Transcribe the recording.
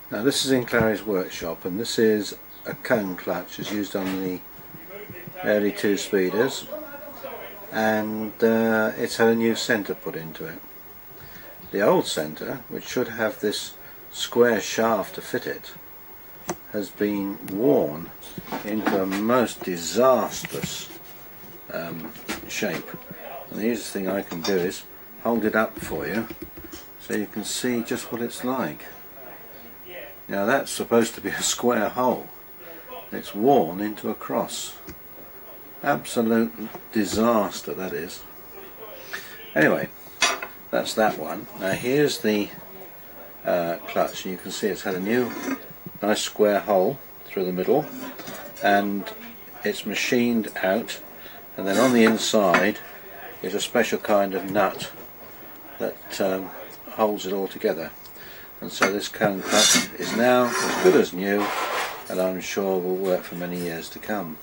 Now this is in Clarrie's workshop, and this is a cone clutch. It's used on the early two-speeders, and it's had a new centre put into it. The old centre, which should have this square shaft to fit it, has been worn into a most disastrous shape. And the easiest thing I can do is hold it up for you so you can see just what it's like. Now that's supposed to be a square hole. It's worn into a cross. Absolute disaster, that is. Anyway, that's that one. Now here's the clutch, and you can see it's had a new nice square hole through the middle, and it's machined out, and then on the inside is a special kind of nut that holds it all together. And so this cone clutch is now as good as new, and I'm sure will work for many years to come.